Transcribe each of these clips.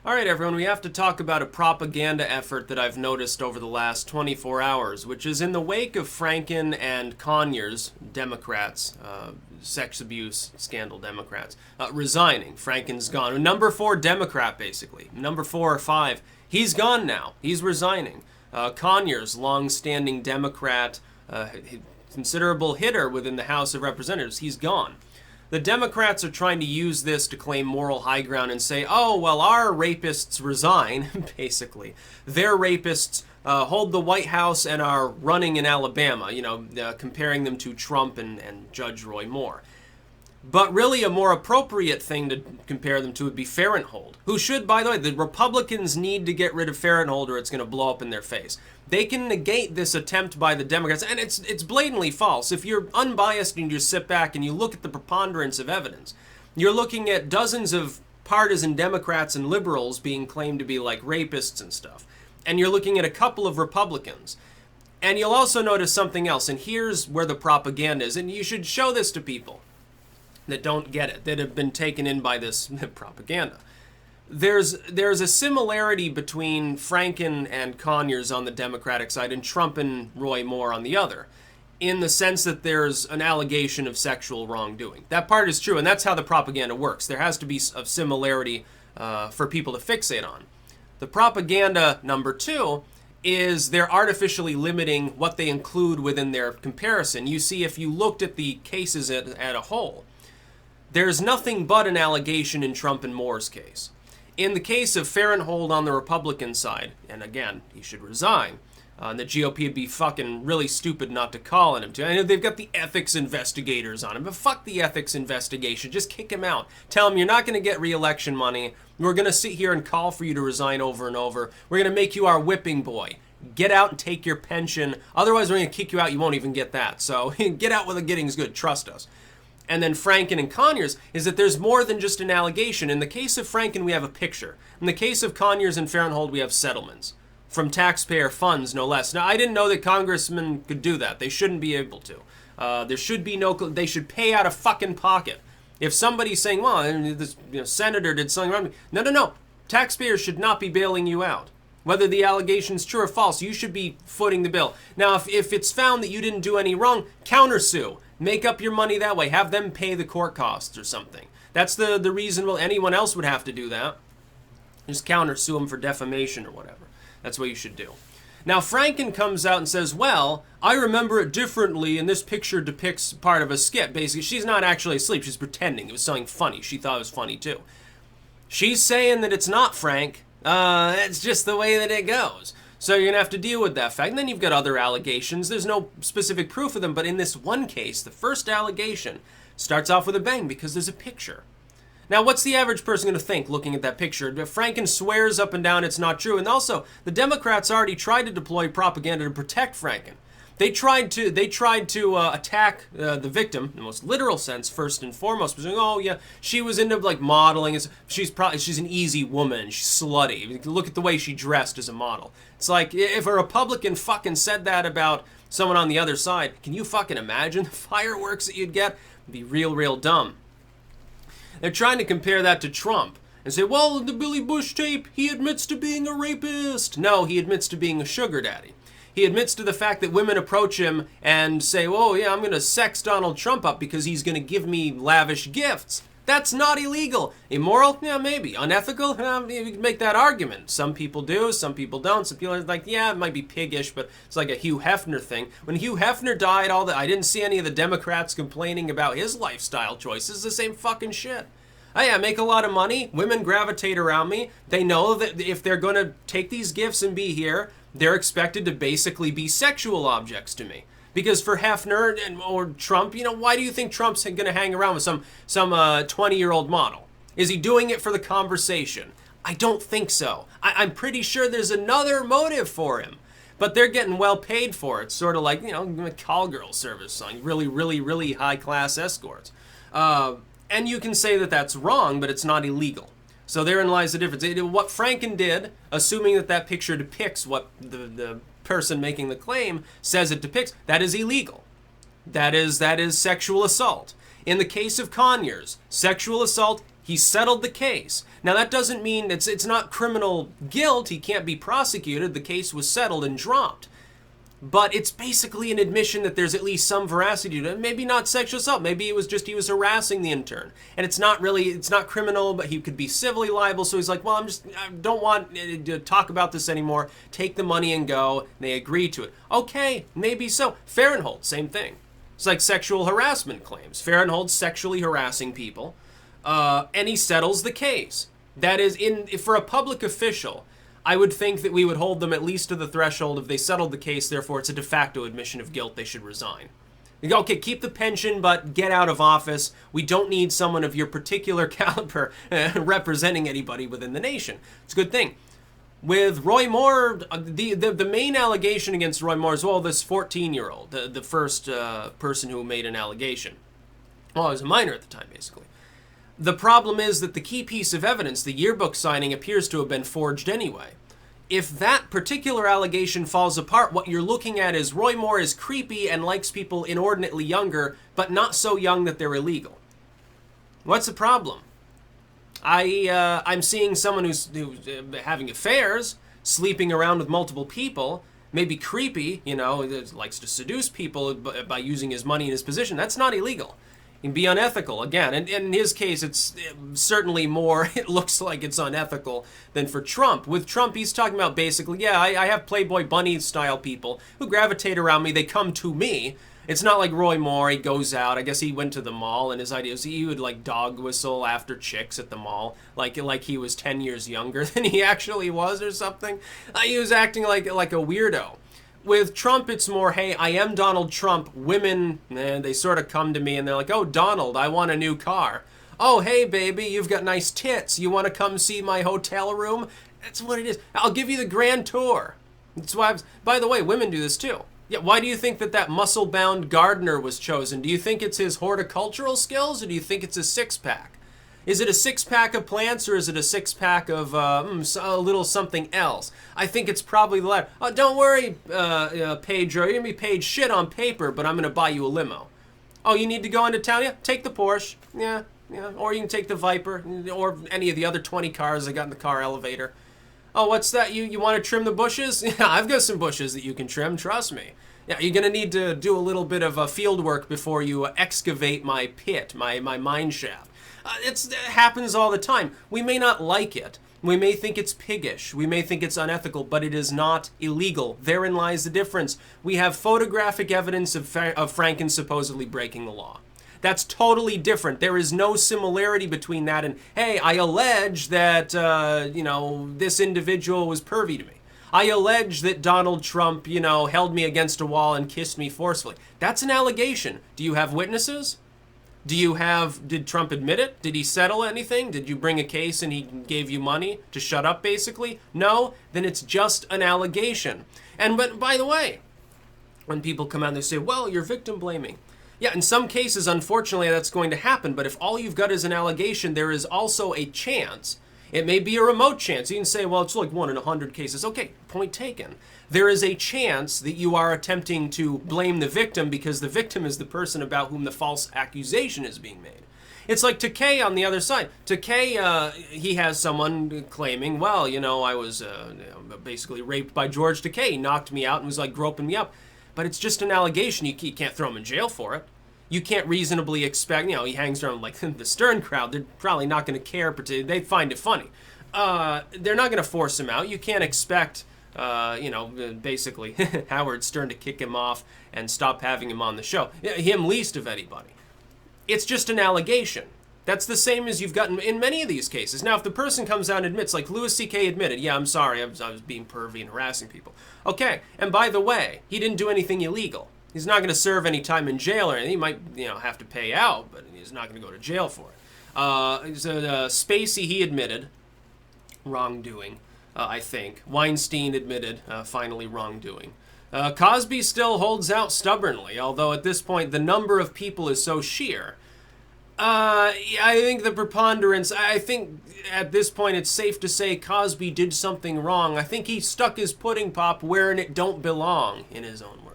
All right, everyone, we have to talk about a propaganda effort that I've noticed over the last 24 hours, which is in the wake of Franken and Conyers, Democrats, sex abuse scandal Democrats, resigning. Franken's gone. Number 4 Democrat, basically. Number 4 or 5. He's gone now. He's resigning. Conyers, long-standing Democrat, considerable hitter within the House of Representatives, he's gone. The Democrats are trying to use this to claim moral high ground and say, oh, well, our rapists resign, basically. Their rapists hold the White House and are running in Alabama, comparing them to Trump and Judge Roy Moore. But really, a more appropriate thing to compare them to would be Farenthold, who should, by the way, the Republicans need to get rid of Farenthold or it's going to blow up in their face. They can negate this attempt by the Democrats, and it's blatantly false. If you're unbiased and you just sit back and you look at the preponderance of evidence, you're looking at dozens of partisan Democrats and liberals being claimed to be like rapists and stuff. And you're looking at a couple of Republicans. And you'll also notice something else, and here's where the propaganda is, and you should show this to people that don't get it, that have been taken in by this propaganda. There's a similarity between Franken and Conyers on the Democratic side and Trump and Roy Moore on the other, in the sense that there's an allegation of sexual wrongdoing. That part is true, and that's how the propaganda works. There has to be a similarity for people to fixate on. The propaganda number 2 is they're artificially limiting what they include within their comparison. You see, if you looked at the cases at a whole, there's nothing but an allegation in Trump and Moore's case. In the case of Farenthold on the Republican side, and again, he should resign, and the GOP would be fucking really stupid not to call on him to. I know they've got the ethics investigators on him, but fuck the ethics investigation. Just kick him out. Tell him you're not going to get re-election money. We're going to sit here and call for you to resign over and over. We're going to make you our whipping boy. Get out and take your pension. Otherwise, we're going to kick you out. You won't even get that. So get out while the getting's good. Trust us. And then Franken and Conyers is that there's more than just an allegation. In the case of Franken, we have a picture. In the case of Conyers and Farenthold, we have settlements from taxpayer funds, no less. Now, I didn't know that congressmen could do that. They shouldn't be able to. There should be no. They should pay out of fucking pocket. If somebody's saying, "Well, this senator did something wrong," no. Taxpayers should not be bailing you out. Whether the allegation's true or false, you should be footing the bill. Now, if it's found that you didn't do any wrong, countersue. Make up your money that way. Have them pay the court costs or something. That's the reason anyone else would have to do that. Just countersue them for defamation or whatever. That's what you should do. Now, Franken comes out and says, well, I remember it differently, and this picture depicts part of a skit. Basically, she's not actually asleep. She's pretending. It was something funny. She thought it was funny, too. She's saying that it's not Frank. It's just the way that it goes. So you're going to have to deal with that fact. And then you've got other allegations. There's no specific proof of them, but in this one case, the first allegation starts off with a bang because there's a picture. Now, what's the average person going to think looking at that picture? Franken swears up and down it's not true. And also, the Democrats already tried to deploy propaganda to protect Franken. They tried to attack the victim in the most literal sense first and foremost, saying, "Oh yeah, she was into like modeling. She's an easy woman. She's slutty. Look at the way she dressed as a model." It's like if a Republican fucking said that about someone on the other side, can you fucking imagine the fireworks that you'd get? It'd be real dumb. They're trying to compare that to Trump and say, "Well, in the Billy Bush tape, he admits to being a rapist." No, he admits to being a sugar daddy. He admits to the fact that women approach him and say, "Oh yeah, I'm going to sex Donald Trump up because he's going to give me lavish gifts." That's not illegal. Immoral? Yeah, maybe. Unethical? You can make that argument. Some people do, some people don't. Some people are like, yeah, it might be piggish, but it's like a Hugh Hefner thing. When Hugh Hefner died, I didn't see any of the Democrats complaining about his lifestyle choices. The same fucking shit. Oh yeah, I make a lot of money. Women gravitate around me. They know that if they're going to take these gifts and be here, they're expected to basically be sexual objects to me. Because for Hefner or Trump, why do you think Trump's going to hang around with some 20-year-old model? Is he doing it for the conversation? I don't think so. I'm pretty sure there's another motive for him. But they're getting well paid for it. Sort of like, a call girl service song. Really high-class escorts. And you can say that that's wrong, but it's not illegal. So therein lies the difference. What Franken did, assuming that picture depicts what the person making the claim says it depicts, that is illegal. That is sexual assault. In the case of Conyers, sexual assault He settled the case. Now that doesn't mean it's not criminal guilt. He can't be prosecuted. The case was settled and dropped. But it's basically an admission that there's at least some veracity to it. Maybe not sexual assault. Maybe it was just he was harassing the intern. And it's not criminal, but he could be civilly liable. So he's like, well, I don't want to talk about this anymore. Take the money and go. And they agree to it. Okay, maybe so. Fahrenhold, same thing. It's like sexual harassment claims. Fahrenhold's sexually harassing people. And he settles the case. That is, for a public official, I would think that we would hold them at least to the threshold if they settled the case, therefore it's a de facto admission of guilt, they should resign. You go, okay, keep the pension, but get out of office. We don't need someone of your particular caliber representing anybody within the nation. It's a good thing. With Roy Moore, the main allegation against Roy Moore is, well, this 14-year-old, the first person who made an allegation. Well, I was a minor at the time, basically. The problem is that the key piece of evidence, the yearbook signing, appears to have been forged anyway. If that particular allegation falls apart, what you're looking at is Roy Moore is creepy and likes people inordinately younger, but not so young that they're illegal. What's the problem? I'm seeing someone who's having affairs, sleeping around with multiple people, maybe creepy, likes to seduce people by using his money and his position. That's not illegal. And be unethical, again. And in his case, it's certainly more, it looks like it's unethical than for Trump. With Trump, he's talking about basically, yeah, I have Playboy Bunny-style people who gravitate around me. They come to me. It's not like Roy Moore. He goes out. I guess he went to the mall, and his idea was he would, like, dog whistle after chicks at the mall, like he was 10 years younger than he actually was or something. He was acting like a weirdo. With Trump, it's more, hey, I am Donald Trump. Women, they sort of come to me and they're like, oh, Donald, I want a new car. Oh, hey, baby, you've got nice tits. You want to come see my hotel room? That's what it is. I'll give you the grand tour. That's why, by the way, women do this too. Yeah, why do you think that muscle-bound gardener was chosen? Do you think it's his horticultural skills or do you think it's his six-pack? Is it a six-pack of plants or is it a six-pack of a little something else? I think it's probably the latter. Oh, don't worry, Pedro. You're going to be paid shit on paper, but I'm going to buy you a limo. Oh, you need to go into town? Yeah, take the Porsche. Yeah. Or you can take the Viper or any of the other 20 cars I got in the car elevator. Oh, what's that? You want to trim the bushes? Yeah, I've got some bushes that you can trim. Trust me. Yeah, you're going to need to do a little bit of field work before you excavate my pit, my mine shaft. It happens all the time. We may not like it. We may think it's piggish. We may think it's unethical, but it is not illegal. Therein lies the difference. We have photographic evidence of Franken supposedly breaking the law. That's totally different. There is no similarity between that and, hey, I allege that, this individual was pervy to me. I allege that Donald Trump, held me against a wall and kissed me forcefully. That's an allegation. Do you have witnesses? Did Trump admit it? Did he settle anything? Did you bring a case and he gave you money to shut up, basically? No? Then it's just an allegation. But by the way, when people come out and they say, well, you're victim blaming. Yeah, in some cases, unfortunately, that's going to happen. But if all you've got is an allegation, there is also a chance. It may be a remote chance. You can say, well, it's like 1 in 100 cases. Okay, point taken. There is a chance that you are attempting to blame the victim because the victim is the person about whom the false accusation is being made. It's like Takei on the other side. Takei, he has someone claiming, well, I was basically raped by George Takei. He knocked me out and was like groping me up. But it's just an allegation. You can't throw him in jail for it. You can't reasonably expect, he hangs around like the Stern crowd. They're probably not going to care particularly. They find it funny. They're not going to force him out. You can't expect, basically Howard Stern to kick him off and stop having him on the show. Him least of anybody. It's just an allegation. That's the same as you've gotten in many of these cases. Now, if the person comes out and admits, like Louis C.K. admitted, yeah, I'm sorry, I was being pervy and harassing people. Okay, and by the way, he didn't do anything illegal. He's not going to serve any time in jail or anything. He might, have to pay out, but he's not going to go to jail for it. Spacey, he admitted wrongdoing, I think. Weinstein admitted, finally, wrongdoing. Cosby still holds out stubbornly, although at this point the number of people is so sheer. I think the preponderance, I think at this point it's safe to say Cosby did something wrong. I think he stuck his pudding pop where it don't belong, in his own words.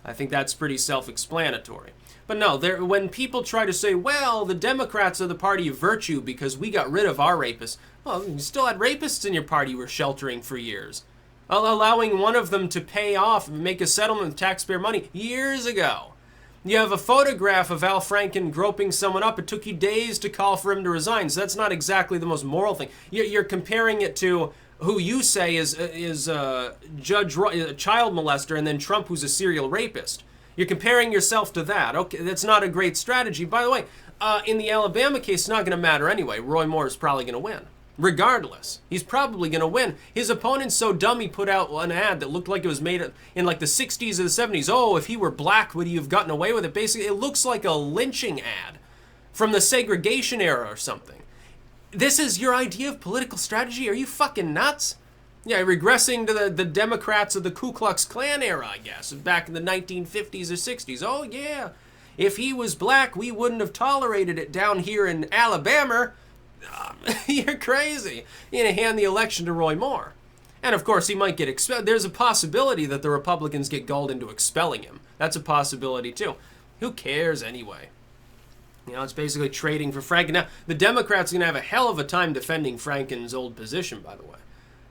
I think that's pretty self-explanatory. But no, when people try to say, well, the Democrats are the party of virtue because we got rid of our rapists, well, you still had rapists in your party you were sheltering for years. Allowing one of them to pay off and make a settlement with taxpayer money years ago. You have a photograph of Al Franken groping someone up. It took you days to call for him to resign, so that's not exactly the most moral thing. You're comparing it to who you say is Judge a child molester, and then Trump, who's a serial rapist. You're comparing yourself to that. Okay, that's not a great strategy. By the way, in the Alabama case, it's not going to matter anyway. Roy Moore is probably going to win. Regardless, he's probably going to win. His opponent's so dumb he put out an ad that looked like it was made in like the 60s or the 70s. Oh, if he were black, would he have gotten away with it? Basically, it looks like a lynching ad from the segregation era or something. This is your idea of political strategy? Are you fucking nuts? Yeah, regressing to the Democrats of the Ku Klux Klan era, I guess, back in the 1950s or 60s. Oh, yeah. If he was black, we wouldn't have tolerated it down here in Alabama. You're crazy. You're going to hand the election to Roy Moore. And of course, he might get expelled. There's a possibility that the Republicans get gulled into expelling him. That's a possibility, too. Who cares anyway? You know, it's basically trading for Franken. Now, the Democrats are going to have a hell of a time defending Franken's old position, by the way.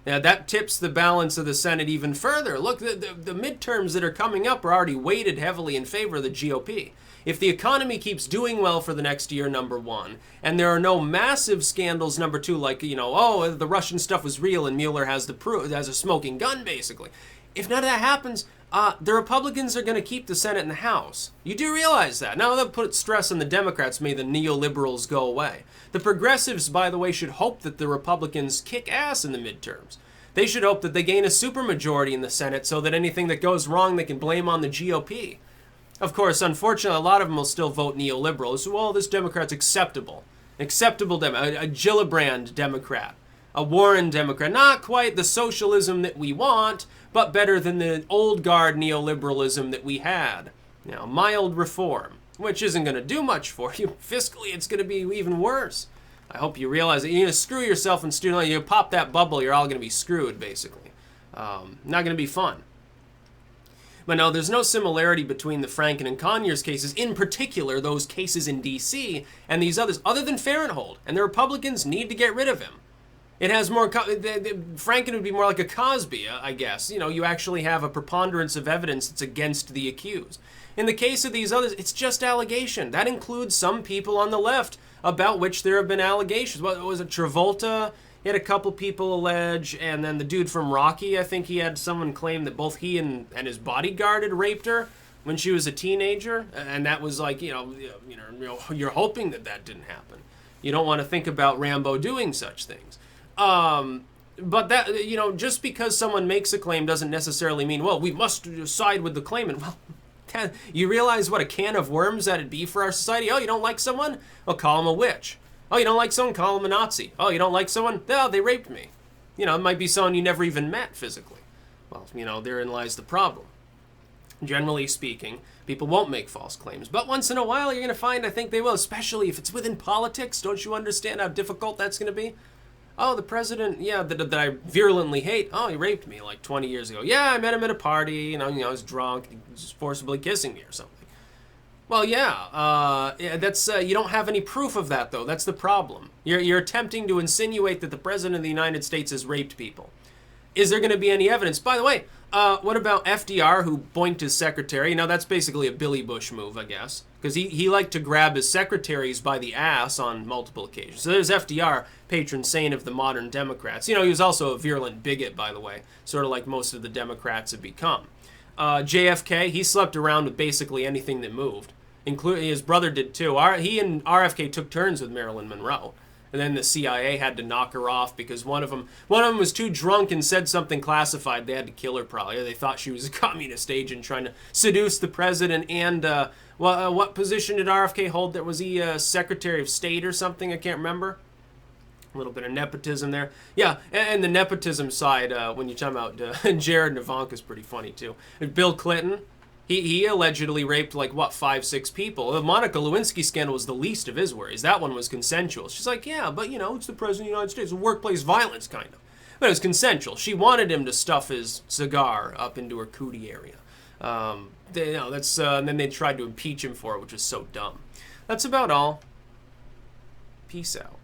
Now, that tips the balance of the Senate even further. Look, the midterms that are coming up are already weighted heavily in favor of the GOP. If the economy keeps doing well for the next year, number one, and there are no massive scandals, number two, like, you know, oh, the Russian stuff was real and Mueller has the proof, has a smoking gun, basically. If none of that happens, the Republicans are going to keep the Senate and the House. You do realize that. Now they'll put stress on the Democrats, may the neoliberals go away. The progressives, by the way, should hope that the Republicans kick ass in the midterms. They should hope that they gain a supermajority in the Senate so that anything that goes wrong they can blame on the GOP. Of course, unfortunately, a lot of them will still vote neoliberal. So, well, this Democrat's acceptable. Acceptable Democrat, a Gillibrand Democrat, a Warren Democrat. Not quite the socialism that we want, but better than the old guard neoliberalism that we had. Now, mild reform, which isn't going to do much for you. Fiscally, it's going to be even worse. I hope you realize that you're going to screw yourself in student loan. You pop that bubble, you're all going to be screwed, basically. Not going to be fun. But no, there's no similarity between the Franken and Conyers cases, in particular those cases in D.C. and these others, other than Farenthold. And the Republicans need to get rid of him. It has more, Franken would be more like a Cosby, I guess. You know, you actually have a preponderance of evidence that's against the accused. In the case of these others, it's just allegation. That includes some people on the left about which there have been allegations. What was it, Travolta? He had a couple people allege, and then the dude from Rocky, I think he had someone claim that both he and his bodyguard had raped her when she was a teenager, and that was like, you're hoping that didn't happen. You don't want to think about Rambo doing such things. But that, just because someone makes a claim doesn't necessarily mean, well, we must side with the claimant. Well, you realize what a can of worms that'd be for our society? Oh, you don't like someone? Well, call them a witch. Oh, you don't like someone? Call them a Nazi. Oh, you don't like someone? Oh, they raped me. It might be someone you never even met physically. Well, therein lies the problem. Generally speaking, people won't make false claims. But once in a while, you're going to find, I think they will, especially if it's within politics. Don't you understand how difficult that's going to be? Oh, the president, that I virulently hate. Oh, he raped me like 20 years ago. Yeah, I met him at a party. I was drunk. He was forcibly kissing me or something. Well, that's you don't have any proof of that, though. That's the problem. You're attempting to insinuate that the president of the United States has raped people. Is there going to be any evidence? By the way, what about FDR, who boinked his secretary? That's basically a Billy Bush move, I guess, because he liked to grab his secretaries by the ass on multiple occasions. So there's FDR, patron saint of the modern Democrats. He was also a virulent bigot, by the way, sort of like most of the Democrats have become. JFK, he slept around with basically anything that moved. Including his brother did too. He and RFK took turns with Marilyn Monroe, and then the CIA had to knock her off because one of them was too drunk and said something classified. They had to kill her probably. Or they thought she was a communist agent trying to seduce the president. And what position did RFK hold? There was he Secretary of State or something? I can't remember. A little bit of nepotism there. Yeah, and the nepotism side when you're talking about Jared and Ivanka is pretty funny too. And Bill Clinton. He allegedly raped, 5-6 people. The Monica Lewinsky scandal was the least of his worries. That one was consensual. She's like, yeah, but, it's the President of the United States. Workplace violence, kind of. But it was consensual. She wanted him to stuff his cigar up into her cootie area. And then they tried to impeach him for it, which is so dumb. That's about all. Peace out.